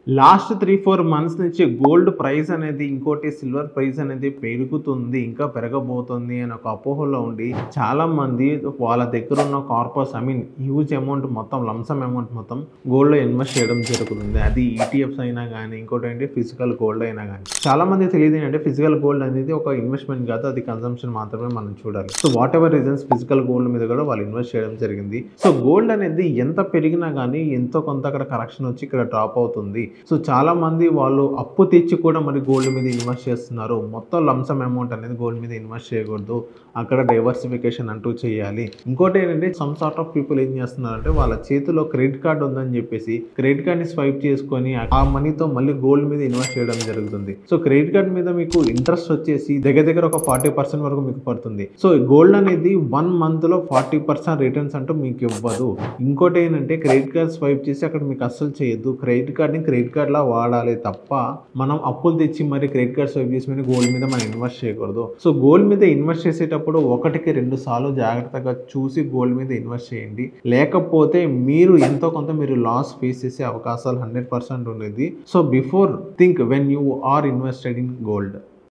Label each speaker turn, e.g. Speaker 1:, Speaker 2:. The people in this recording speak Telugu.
Speaker 1: లాస్ట్ 3-4 మంత్స్ నుంచి గోల్డ్ ప్రైస్ అనేది ఇంకోటి సిల్వర్ ప్రైస్ అనేది పెరుగుతుంది. ఇంకా పెరగబోతుంది అని ఒక అపోహలో ఉండి చాలామంది వాళ్ళ దగ్గర ఉన్న కార్పస్ హ్యూజ్ అమౌంట్ మొత్తం లంసమ్ అమౌంట్ మొత్తం గోల్డ్‌లో ఇన్వెస్ట్ చేయడం జరుగుతుంది. అది ఈటీఎఫ్స్ అయినా గానీ, ఇంకోటేంటి ఫిజికల్ గోల్డ్ అయినా గానీ. చాలామంది తెలియదు ఏంటంటే ఫిజికల్ గోల్డ్ అనేది ఒక ఇన్వెస్ట్‌మెంట్ కాదు. అది కన్జంప్షన్ మాత్రమే మనం చూడాలి. So what ever reasons physical gold మీద కూడా వాళ్ళు ఇన్వెస్ట్ చేయడం జరిగింది. సో గోల్డ్ అనేది ఎంత పెరిగినా గానీ ఎంతో కొంత అక్కడ కరెక్షన్ వచ్చి ఇక్కడ డ్రాప్ అవుతుంది. సో చాలా మంది వాళ్ళు అప్పు తెచ్చి కూడా మరి గోల్డ్ మీద ఇన్వెస్ట్ చేస్తున్నారు. మొత్తం లంసమ్ అమౌంట్ అనేది గోల్డ్ మీద ఇన్వెస్ట్ చేయకూడదు. అక్కడ డైవర్సిఫికేషన్ అంటూ చేయాలి. ఇంకోటి ఏంటంటే సమ్ సార్ట్ ఆఫ్ పీపుల్ ఏం చేస్తున్నారంటే వాళ్ళ చేతిలో క్రెడిట్ కార్డ్ ఉందని చెప్పేసి క్రెడిట్ కార్డ్ని స్వైప్ చేసుకొని ఆ మనీతో మళ్ళీ గోల్డ్ మీద ఇన్వెస్ట్ చేయడం జరుగుతుంది. సో క్రెడిట్ కార్డ్ మీద మీకు ఇంట్రెస్ట్ వచ్చేసి దగ్గర ఒక 40% వరకు మీకు పడుతుంది. సో గోల్డ్ అనేది 1 మంత్లో 40% రిటర్న్స్ అంటూ మీకు ఇవ్వదు. ఇంకోటి ఏంటంటే క్రెడిట్ కార్డ్ స్వైప్ చేసి అక్కడ మీకు అస్సలు చేయొద్దు. క్రెడిట్ కార్డ్ని క్రెడిట్ కార్డ్ లా వాడాలి తప్ప మనం అప్పులు తెచ్చి మరి క్రెడిట్ కార్డ్ స్వైప్ చేసి మరి గోల్డ్ మీద మనం ఇన్వెస్ట్ చేయకూడదు. సో గోల్డ్ మీద ఇన్వెస్ట్ చేసేటప్పుడు 1-2 సార్లు జాగ్రత్తగా చూసి గోల్డ్ మీద ఇన్వెస్ట్ చేయండి. లేకపోతే మీరు ఎంతో కొంత మీరు లాస్ ఫేస్ చేసే అవకాశాలు 100% ఉండేది. So before think when you are invested in gold.